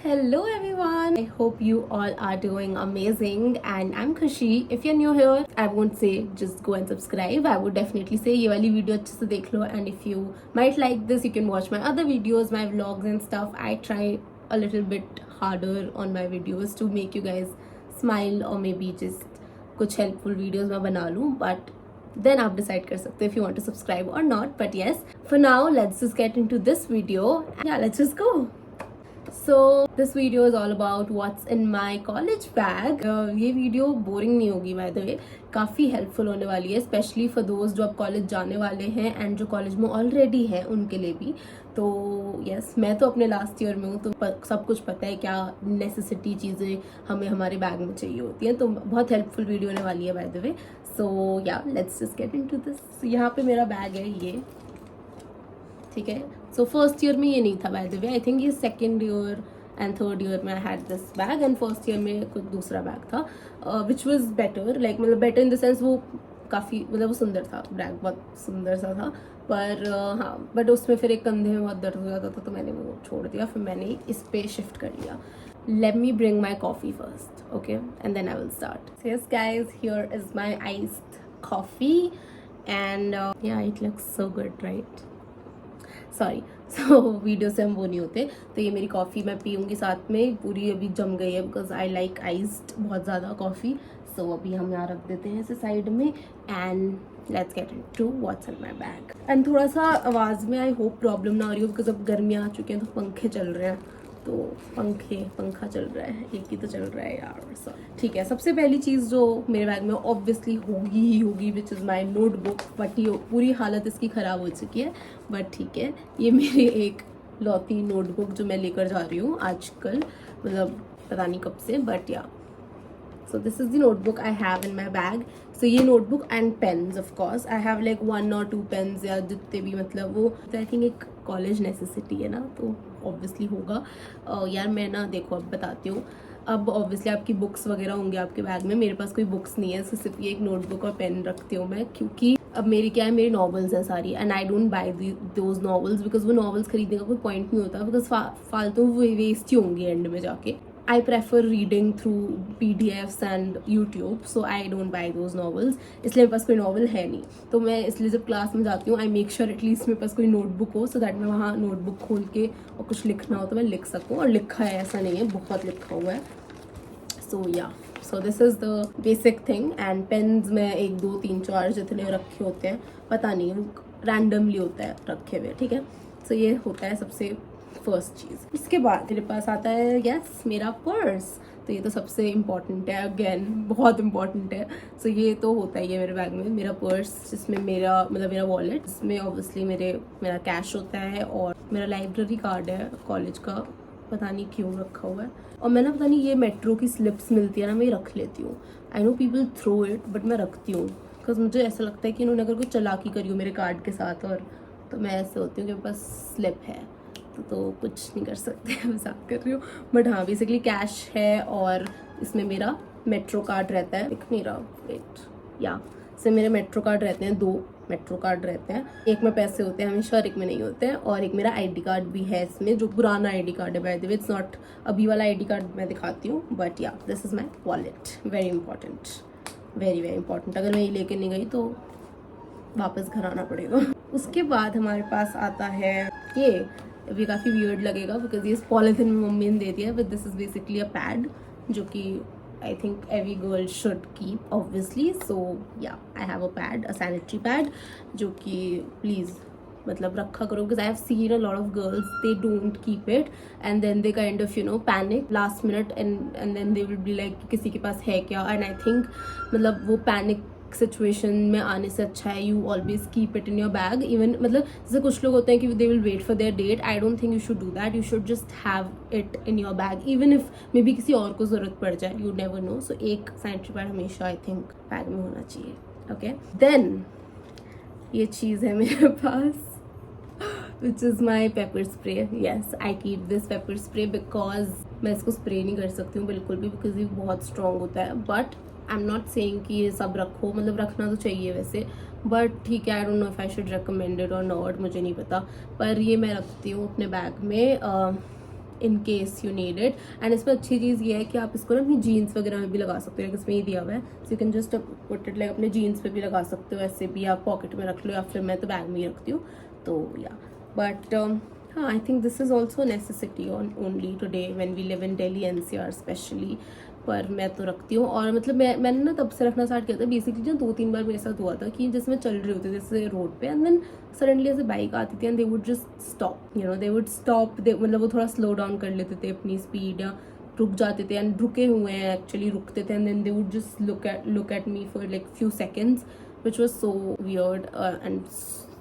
Hello everyone. I hope you all are doing amazing and I'm Khushi. If you're new here, I won't say just go and subscribe. I would definitely say ये वाली video अच्छे से देख लो and if you might like this, you can watch my other videos, my vlogs and stuff. I try a little bit harder on my videos to make you guys smile or maybe just कुछ helpful videos मैं बना लूँ, but then आप decide कर सकते हो if you want to subscribe or not. But yes, for now let's just get into this video. Yeah, let's just go. So this video is all about what's in my college bag. ये video boring नहीं होगी by the way, काफ़ी helpful होने वाली है specially for दोस्त जो अब कॉलेज जाने वाले हैं एंड जो कॉलेज में ऑलरेडी हैं उनके लिए भी. तो यस, मैं तो अपने लास्ट ईयर में हूँ तो सब कुछ पता है क्या नेसेसिटी चीज़ें हमें हमारे बैग में चाहिए होती हैं. तो बहुत हेल्पफुल वीडियो होने वाली है by the way. So yeah let's just get into this. यहाँ पे मेरा बैग है ये, ठीक है. सो फर्स्ट ईयर में ये नहीं था by the way. I think ये second year and third year में I had this bag and first year में कुछ दूसरा बैग था विच वॉज बेटर. लाइक मतलब बेटर इन द सेंस वो काफ़ी मतलब वो सुंदर था, बैग बहुत सुंदर सा था. पर हाँ, बट उसमें फिर एक कंधे में बहुत दर्द हो जाता था तो मैंने वो छोड़ दिया. फिर मैंने इस पे शिफ्ट कर लिया. Let me bring my coffee first, okay, and then I will start. So yes guys, here is my iced coffee and yeah, it looks so good, right? Sorry. So video से हम वो नहीं होते. तो ये मेरी कॉफ़ी मैं पीऊँगी साथ में, पूरी अभी जम गई है बिकॉज आई लाइक आइस्ड बहुत ज़्यादा कॉफ़ी. सो अभी हम यहाँ रख देते हैं इसे साइड में and let's get into what's in my bag. And थोड़ा सा आवाज़ में आई होप प्रॉब्लम ना हो रही हो बिकॉज अब गर्मियाँ आ चुकी हैं तो पंखे चल रहे हैं. तो पंखा चल रहा है, एक ही तो चल रहा है यार. सो ठीक है, सबसे पहली चीज़ जो मेरे बैग में ऑब्वियसली होगी ही होगी which is my notebook. But ये पूरी हालत इसकी ख़राब हो चुकी है बट ठीक है. ये मेरी एक लौती नोटबुक जो मैं लेकर जा रही हूँ आजकल, मतलब पता नहीं कब से. बट या so this is the notebook I have in my bag. So ये notebook and pens of course. I have like 1 or 2 pens या जितने भी मतलब वो I think एक college necessity है ना, तो obviously होगा. यार मैं ना देखो अब बताती हूँ. अब obviously आपकी बुक्स वगैरह होंगे आपके बैग में. मेरे पास कोई बुक्स नहीं है, सिर्फ ये एक नोटबुक और पेन रखती हूँ मैं क्योंकि अब मेरी क्या है, मेरी नॉवेल्स हैं सारी and I don't buy those novels because वो नॉवेल्स खरीदने का कोई पॉइंट नहीं होता बिकॉज फालतू वो वेस्ट ही होंगी एंड में जाके. I prefer reading through PDFs and YouTube, so I don't buy those novels. इसलिए मेरे पास कोई नॉवल है नहीं. तो मैं इसलिए जब क्लास में जाती हूँ आई मेक श्योर एटलीस्ट मेरे पास कोई नोटबुक हो सो दैट मैं वहाँ नोटबुक खोल के और कुछ लिखना हो तो मैं लिख सकूँ. और लिखा है ऐसा नहीं है, बहुत लिखा हुआ है. सो या so this is the basic thing. And pains में 1 2 3 4 जितने रखे होते हैं पता नहीं, वो रैंडमली होता है रखे हुए, ठीक है. सो ये होता है सबसे फर्स्ट चीज़. इसके बाद मेरे पास आता है यस मेरा पर्स. तो ये तो सबसे इम्पॉर्टेंट है, अगेन बहुत इम्पॉर्टेंट है. सो ये तो होता ही है मेरे बैग में, मेरा पर्स जिसमें मेरा मतलब मेरा वॉलेट जिसमें ऑब्वियसली मेरा कैश होता है और मेरा लाइब्रेरी कार्ड है कॉलेज का, पता नहीं क्यों रखा हुआ है. और मैं ना पता नहीं ये मेट्रो की स्लिप्स मिलती है ना, मैं रख लेती हूँ. I know people throw it but मैं रखती हूँ बिकॉज मुझे ऐसा लगता है कि इन्होंने अगर कोई चालाकी करी हो मेरे कार्ड के साथ और तो मैं ऐसे होती हूँ कि मेरे पास स्लिप है तो कुछ नहीं कर सकते. मजाक कर रही हूँ बट हाँ बेसिकली कैश है और इसमें मेरा मेट्रो कार्ड रहता है. एक मेरा वेट या से मेरे मेट्रो कार्ड रहते हैं, 2 मेट्रो कार्ड रहते हैं. एक में पैसे होते हैं हमेशा और एक में नहीं होते हैं. और एक मेरा आईडी कार्ड भी है इसमें जो पुराना आईडी कार्ड है by the way. It's not अभी वाला आईडी कार्ड मैं दिखाती हूँ बट या this is my wallet. Very important, very very important. अगर मैं ये लेके नहीं गई तो वापस घर आना पड़ेगा. उसके बाद हमारे पास आता है ये अभी काफ़ी वियर्ड लगेगा बिकॉज ये पॉलिथिन में मम्मी ने दे दिया but this is basically a pad जो कि I think every girl should keep obviously. So yeah I have a pad, a sanitary pad जो कि प्लीज़ मतलब रखा करो because I have seen a lot of girls they don't keep it and then they kind of you know panic last minute and then they will be like किसी के पास है क्या. And I think मतलब वो panic situation में आने से अच्छा है you always keep it in your bag. Even मतलब जैसे कुछ लोग होते हैं कि they will wait for their date. I don't think you should do that. You should just have it in your bag even if maybe किसी और को ज़रूरत पड़ जाए, यू नेवर नो. सो एक सैनिटरी पैड हमेशा आई थिंक बैग में होना चाहिए. ओके देन ये चीज़ है मेरे पास which is my pepper spray. Yes, I keep this pepper spray because मैं इसको स्प्रे नहीं कर सकती हूँ बिल्कुल भी बिकॉज ये बहुत स्ट्रॉन्ग होता है. But I am not saying कि ये सब रखो, मतलब रखना तो चाहिए वैसे बट ठीक है. I don't know if I should recommend it और नॉट, मुझे नहीं पता. पर ये मैं रखती हूँ अपने बैग में in case you need it. And इसमें अच्छी चीज़ ये है कि आप इसको ना अपनी जीन्स वगैरह में भी लगा सकते हो, इसमें ही दिया हुआ है, so you can just put it like अपने जीन्स पे भी लगा सकते हो, ऐसे भी आप पॉकेट में रख लो, या फिर मैं तो बैग में ही रखती हूँ, तो या बट हाँ, I think this is also necessity only today when we live in Delhi NCR specially, पर मैं तो रखती हूँ। और मतलब मैंने ना तब से रखना स्टार्ट किया था बेसिकली, जो 2-3 बार मेरे साथ हुआ था कि जैसे मैं चल रही होती थी जैसे रोड पे, एंड देन सडनली ऐसे बाइक आती थी and they would just stop, they would stop, मतलब वो थोड़ा स्लो डाउन कर लेते थे अपनी स्पीड, या रुक जाते थे, एंड रुके हुए हैं एक्चुअली, रुकते थे, and then they would just look at me for like few seconds, which was so weird and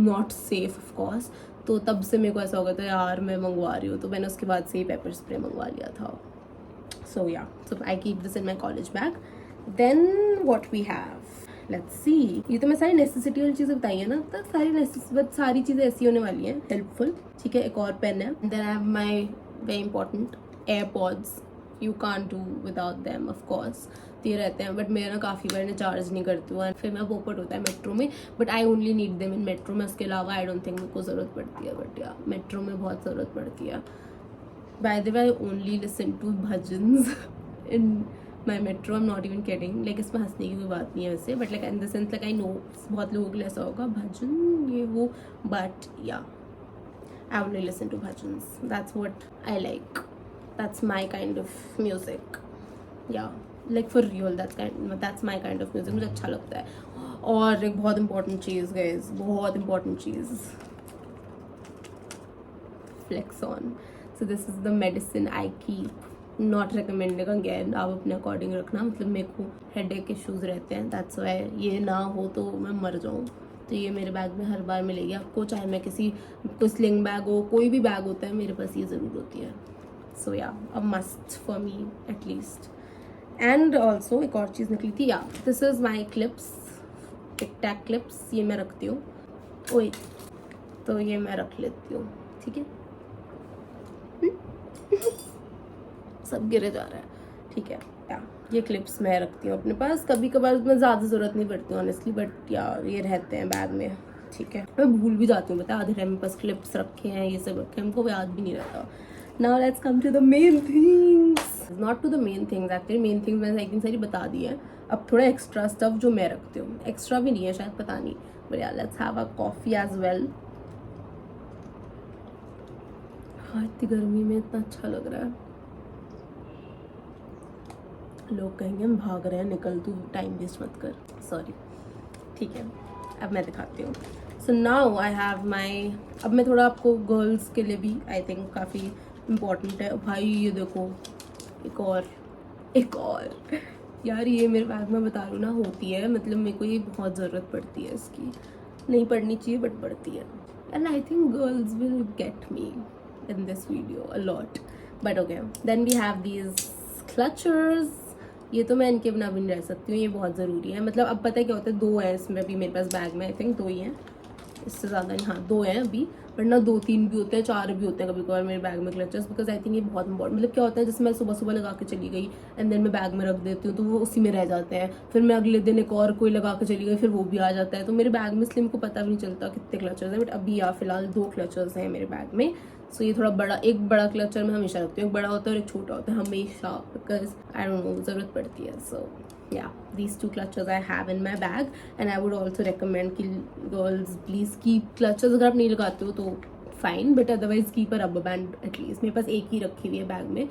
not safe of course. तो तब से मेरे को ऐसा हो गया था यार मैं मंगवा रही हूँ, तो मैंने उसके बाद से ही पेपर स्प्रे मंगवा लिया था। So yeah, so I keep this in my college bag. Then what we have, let's see, ये तो मैं सारी नेसेसिटी वाली चीज़ें बताई है ना, तो सारी चीज़ें ऐसी होने वाली हैं हेल्पफुल, ठीक है। एक और पेन है, then I have my very important AirPods, you can't do without them of course, तो ये रहते हैं, बट मेरा ना काफ़ी बार इन्हें चार्ज नहीं करती हूँ, फिर मैं पोपट होता है मेट्रो में, but I only need them in metro में, उसके अलावा आई डोंट थिंक मेरे को ज़रूरत पड़ती है, बट या मेट्रो में बहुत ज़रूरत पड़ती है। By the way, I only listen to bhajans in my metro. I'm not even kidding. Like इसमें हंसने की कोई बात नहीं है वैसे, but like in the sense like I know बहुत लोगों के लिए ऐसा होगा भजन ये वो, but yeah, I only listen to bhajans. That's what I like. That's my kind of music. Yeah, like for real. That's my kind of music. मुझे अच्छा लगता है। और एक बहुत important चीज़ guys, बहुत important cheese, Flex on. So this is the medicine I keep. Not recommending again, आप अपने अकॉर्डिंग रखना, मतलब मेरे को हेडेक इश्यूज रहते हैं, दैट्स वाई ये ना हो तो मैं मर जाऊँ, तो ये मेरे बैग में हर बार मिलेगी आपको, चाहे मैं कोई स्लिंग बैग हो, कोई भी बैग होता है, मेरे पास ये ज़रूर होती है। So yeah a must for me at least. And also एक और चीज़ निकली थी, yeah this is my clips, tic tac clips, ये मैं रखती हूँ, ओए तो ये मैं रख लेती हूँ, ठीक है। सब गिरे जा रहा है, ठीक है। या ये क्लिप्स मैं रखती हूँ अपने पास, कभी कभार उसमें ज़्यादा ज़रूरत नहीं पड़ती ऑनेस्टली, बट यार ये रहते हैं बैग में, ठीक है। मैं भूल भी जाती हूँ, पता है, आधे टाइम मेरे पास क्लिप्स रखे हैं, ये सब रखे हैं, हमको याद भी नहीं रहता। Now let's come to the main things, not to the main things actually, main things मैंने इतनी सारी बता दी है, अब थोड़ा एक्स्ट्रा स्टफ जो मैं रखती हूँ, एक्स्ट्रा भी नहीं है शायद, पता नहीं, बट यार let's have a coffee as well. हाँ, इतनी गर्मी में इतना अच्छा लग रहा है, लोग कहेंगे हम भाग रहे हैं, निकल तू, टाइम वेस्ट मत कर, सॉरी, ठीक है। अब मैं दिखाती हूँ। So now I have my, अब मैं थोड़ा आपको गर्ल्स के लिए भी आई थिंक काफ़ी इम्पॉर्टेंट है भाई, ये देखो एक और यार, ये मेरे बैग में बता रही हूँ ना, होती है, मतलब मेरे को ये बहुत ज़रूरत पड़ती है इसकी, नहीं पढ़नी चाहिए बट पढ़ती है, and I think girls will get me in this video a lot, but okay, then we have these clutchers, ये तो मैं इनके बिना भी नहीं रह सकती हूँ, ये बहुत ज़रूरी है, मतलब अब पता है क्या होता है, 2 हैं इसमें भी मेरे पास बैग में, आई थिंक 2 ही हैं, इससे ज़्यादा नहीं, हाँ 2 हैं अभी, वरना 2-3 भी होते हैं, 4 भी होते हैं कभी कभार मेरे बैग में क्लचर्स, बिकॉज आई थिंक ये बहुत इंपॉर्टेंट, मतलब क्या होता है जैसे मैं सुबह सुबह लगा के चली गई एंड देन मैं बैग में रख देती हूँ, तो वो उसी में रह जाते हैं, फिर मैं अगले दिन एक और कोई लगा के चली गई, फिर वो भी आ जाता है, तो मेरे बैग में इसलिए मेरे को पता भी नहीं चलता कितने क्लचर्स हैं, बट अभी या फिलहाल 2 क्लचर्स हैं मेरे बैग में। सो ये थोड़ा बड़ा, एक बड़ा क्लचर मैं हमेशा रखती हूँ, एक बड़ा होता है और एक छोटा होता है हमेशा, बिकॉज आई डोंट नो ज़रूरत पड़ती है। सो yeah, these 2 clutches I have in my bag, and I would also recommend कि girls please keep clutches, अगर आप नहीं लगाते हो तो fine, but otherwise keep a rubber band at least, मेरे पास एक ही रखी हुई है बैग में,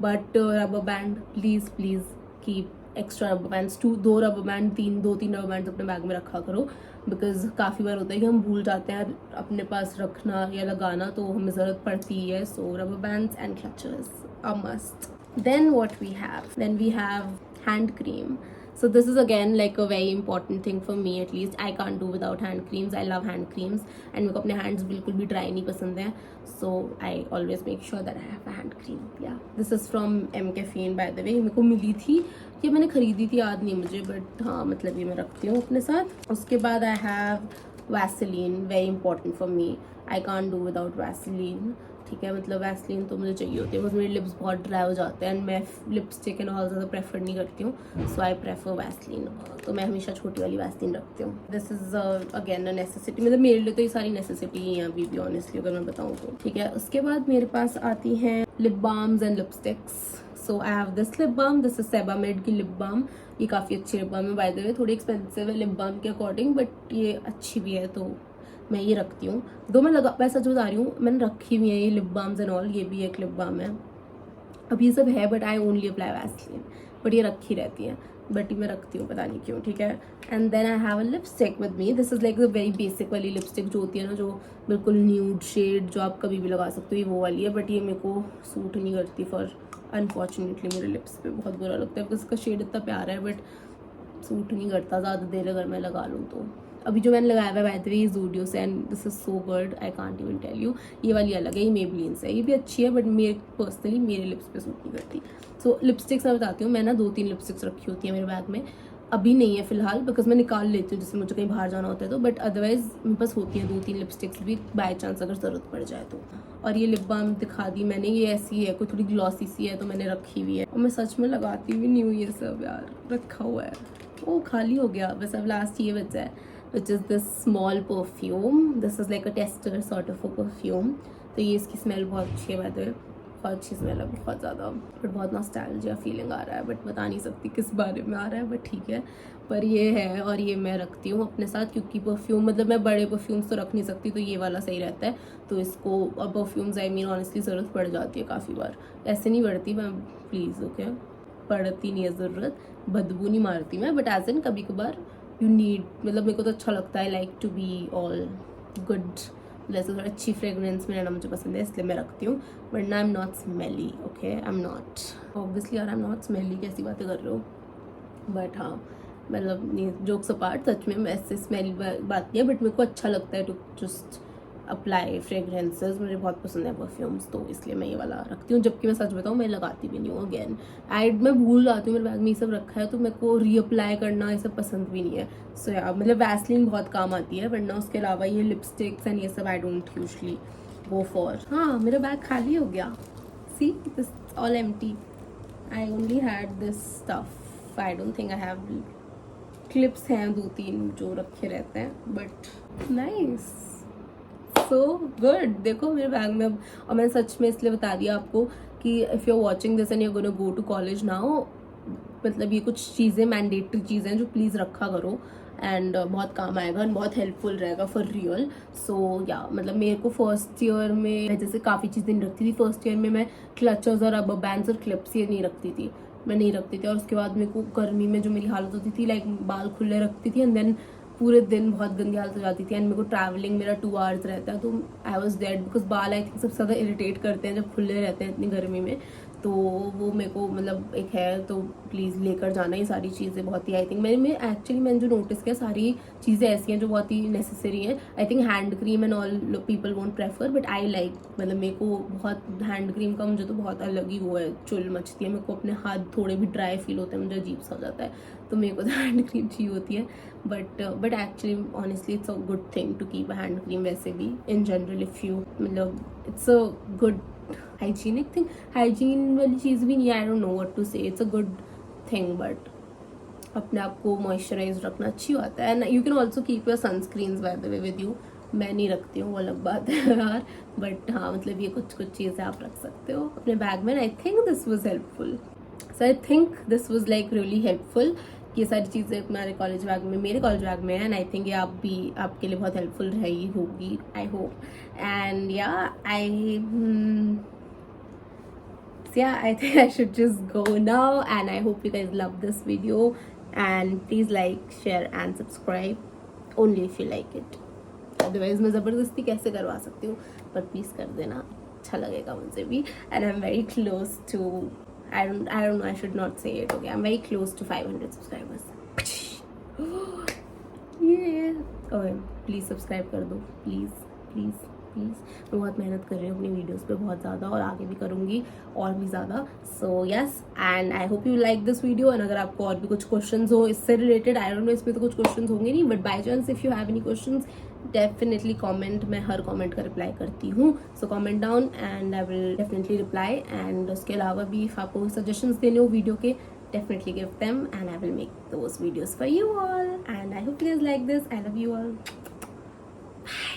but rubber band please keep extra rubber bands, 2 rubber band, 2-3 rubber band अपने बैग में रखा करो, बिकॉज काफ़ी बार होता है कि हम भूल जाते हैं अपने पास रखना या लगाना, तो हमें ज़रूरत पड़ती है। So rubber bands and clutchers a must. Then what we have hand cream. So this is again like a very important thing for me, at least I can't do without hand creams. I love hand creams and मेरे को अपने hands बिल्कुल भी dry नहीं पसंद है, so I always make sure that I have a hand cream. Yeah, this is from M Caffeine by the way, मेरे को मिली थी, ये मैंने खरीदी थी, याद नहीं मुझे, बट हाँ मतलब ये मैं रखती हूँ अपने साथ। उसके बाद I have Vaseline, very important for me, I can't do without Vaseline, ठीक है, मतलब वैसलीन तो मुझे चाहिए होती है बिकॉज मेरे लिप्स बहुत ड्राई हो जाते हैं एंड मैं लिपस्टिक एंड ऑल ज़्यादा प्रेफर नहीं करती हूँ, सो आई प्रेफर वैसलीन। तो मैं हमेशा छोटी वाली वैसलीन रखती हूँ। This is again a necessity, मतलब मेरे लिए तो ये सारी नेसेसिटी ही है अभी भी ऑनेस्टली अगर मैं बताऊँ तो, ठीक है। उसके बाद मेरे पास आती हैं lip balms and lipsticks. So I have this lip balm, this is Sebamed की लिप बाम। ये काफ़ी अच्छी लिप बाम है, बाय द वे थोड़ी एक्सपेंसिव है लिप बाम के अकॉर्डिंग, बट ये अच्छी भी है तो मैं ये रखती हूँ। दो मैं सच बता रही हूँ, मैंने रखी हुई है ये लिप बाम्स एंड ऑल, ये भी एक लिप बाम है। अब ये सब है but I only apply Vaseline, but ये रखी रहती है, बट ये मैं रखती हूँ पता नहीं क्यों, ठीक है। And then I have a lipstick with me, this is like the very basic वाली लिपस्टिक जो होती है ना, जो बिल्कुल न्यूड शेड जो आप कभी भी लगा सकते हो, ये वो वाली है। बट ये मेरे को सूट नहीं करती फॉर अनफॉर्चुनेटली, मेरे लिप्स पे बहुत बुरा लगता है बिकॉज इसका शेड इतना प्यारा है बट सूट नहीं करता ज़्यादा देर अगर मैं लगा लूँ तो। अभी जो मैंने लगाया हुआ है बाय द वे ज़ूडियो से and this is so good, I can't even tell you. ये वाली अलग है, ये मेबलिन से है, ये भी अच्छी है बट मेरे पर्सनली मेरे लिप्स पे सूट नहीं करती। सो लिपस्टिक्स मैं बताती हूँ, मैं ना 2-3 लिपस्टिक्स रखी होती है मेरे बैग में, अभी नहीं है फिलहाल बिकॉज मैं निकाल लेती हूँ जैसे मुझे कहीं बाहर जाना होता है तो, बट अदरवाइज मेरे पास होती है 2-3 लिपस्टिक्स भी बाय चांस अगर ज़रूरत पड़ जाए तो। और ये लिप बाम दिखा दी मैंने, ये ऐसी है कोई थोड़ी ग्लॉसी सी है तो मैंने रखी हुई है और मैं सच में लगाती हुई नहीं हूँ ये सब यार, रखा हुआ है। वो खाली हो गया बस, अब लास्ट ये बचा है which is this small perfume, this is like a tester sort of a perfume. तो ये इसकी स्मेल बहुत अच्छी है, बाय द वे बहुत अच्छी स्मेल है, बहुत ज़्यादा, बट बहुत नॉस्टैल्जिया फीलिंग आ रहा है, बट बता नहीं सकती किस बारे में आ रहा है, बट ठीक है। पर ये है और ये मैं रखती हूँ अपने साथ क्योंकि परफ्यूम मतलब मैं बड़े परफ्यूम्स तो रख नहीं सकती, तो ये वाला सही रहता है। तो इसको अब परफ्यूम्स आई मीन ऑनेस्टली ज़रूरत पड़ जाती है काफ़ी बार, ऐसे नहीं पड़ती मैं प्लीज़ ओके, पड़ती नहीं है ज़रूरत, बदबू नहीं मारती मैं, बट एज इन कभी कभार यू नीड, मतलब मेरे को तो अच्छा लगता है like to be all good, जैसे थोड़ा अच्छी फ्रेगरेंस में रहना मुझे पसंद है इसलिए मैं रखती हूँ। वरना I am not smelly, okay I am not, obviously यार आई एम नॉट स्मेली, कैसी बातें कर रहे हो। बट हाँ मतलब जोक्स अपार्ट सच में ऐसे स्मेल बात नहीं है, बट मेरे को अच्छा लगता है टू जस्ट अप्लाई फ्रेगरेंसेस, मुझे बहुत पसंद है परफ्यूम्स, तो इसलिए मैं ये वाला रखती हूँ। जबकि मैं सच बताऊँ मैं लगाती भी नहीं हूँ, अगेन मैं भूल जाती हूँ, मेरे बैग में ये सब रखा है तो मेरे को रीअप्लाई करना ये सब पसंद भी नहीं है। सो यार मतलब वैसलीन बहुत काम आती है, वरना उसके अलावा ये लिपस्टिक्स एंड ये सब I don't usually go for. हाँ मेरा बैग खाली हो गया, see this all empty, I only had this stuff, I don't think I have clips हैं 2-3 जो रखे रहते हैं, बट नाइस सो गुड। देखो मेरे बैग में अब, और मैंने सच में इसलिए बता दिया आपको कि if you are watching this and you gonna go to college now, मतलब ये कुछ चीज़ें मैंडेटरी चीज़ें हैं जो प्लीज़ रखा करो एंड बहुत काम आएगा एंड बहुत हेल्पफुल रहेगा फॉर रियल। सो या मतलब मेरे को फर्स्ट ईयर में जैसे काफ़ी चीज़ें नहीं रखती थी, फर्स्ट ईयर में मैं क्लचर्स और रबर बैंड्स और क्लिप्स ये नहीं रखती थी, मैं नहीं रखती थी। और उसके बाद मेरे को गर्मी में जो मेरी हालत होती थी लाइक बाल खुले रखती थी एंड देन पूरे दिन बहुत गंदी हालत हो जाती थी एंड मेरे को ट्रैवलिंग मेरा 2 आवर्स रहता है तो आई वॉज डेड बिकॉज बाल आई थिंक सबसे ज़्यादा इरिटेट करते हैं जब खुले रहते हैं इतनी गर्मी में, तो वो मेरे को मतलब एक है, तो प्लीज़ लेकर जाना ये सारी चीज़ें बहुत ही आई थिंक मैंने जो नोटिस किया सारी चीज़ें ऐसी हैं जो बहुत ही नेसेसरी हैं। I think hand cream and all people won't prefer but I like, मतलब मेरे को बहुत हैंड क्रीम का मुझे तो बहुत अलग ही वो है, चुल मचती है मेरे को, अपने हाथ थोड़े भी ड्राई फील होते हैं, मुझे अजीब सा हो जाता है, तो मेरे को तो हैंड क्रीम चाहिए होती है। But actually honestly it's a good thing to keep a hand cream, वैसे भी इन जनरल इफ़ यू मतलब it's a good hygienic thing, hygiene वाली चीज़ भी नहीं है, I don't know what to say, it's a good thing, but अपने आप को मॉइस्चराइज रखना अच्छी होता है and you can also keep your sunscreens by the way with you. मैं नहीं रखती हूँ वो अलग बात है यार, बट हाँ मतलब ये कुछ चीज़ें आप रख सकते हो अपने बैग में। आई think this was helpful, so I think this was like really helpful. ये सारी चीज़ें मेरे कॉलेज बैग में है एंड आई थिंक ये आपके लिए बहुत हेल्पफुल रही होगी, I hope. And I think I should just go now and I hope you guys love this video and please like, share and subscribe only if you like it. Otherwise मैं ज़बरदस्ती कैसे करवा सकती हूँ, पर please कर देना, अच्छा लगेगा मुझे भी। And I'm very close to, I don't know, I should not say it, okay, I'm very close to 500 subscribers. Yeah. Okay, please subscribe कर दो, please. प्लीज़। मैं बहुत मेहनत कर रही हूँ अपनी वीडियोस पे बहुत ज़्यादा, और आगे भी करूँगी और भी ज़्यादा। So yes, and I hope you like this video. And अगर आपको और भी कुछ क्वेश्चन हो इससे रिलेटेड, आई डोंट नो इसमें तो कुछ क्वेश्चन होंगे नहीं, but by chance if you have any question definitely comment, मैं हर कमेंट का रिप्लाई करती हूँ। So comment down and I will definitely reply. And उसके अलावा भी if आपको सजेशंस देने हो वीडियो के, definitely give them and I will make those videos for you all, and I hope you guys like this. I love you all. Bye.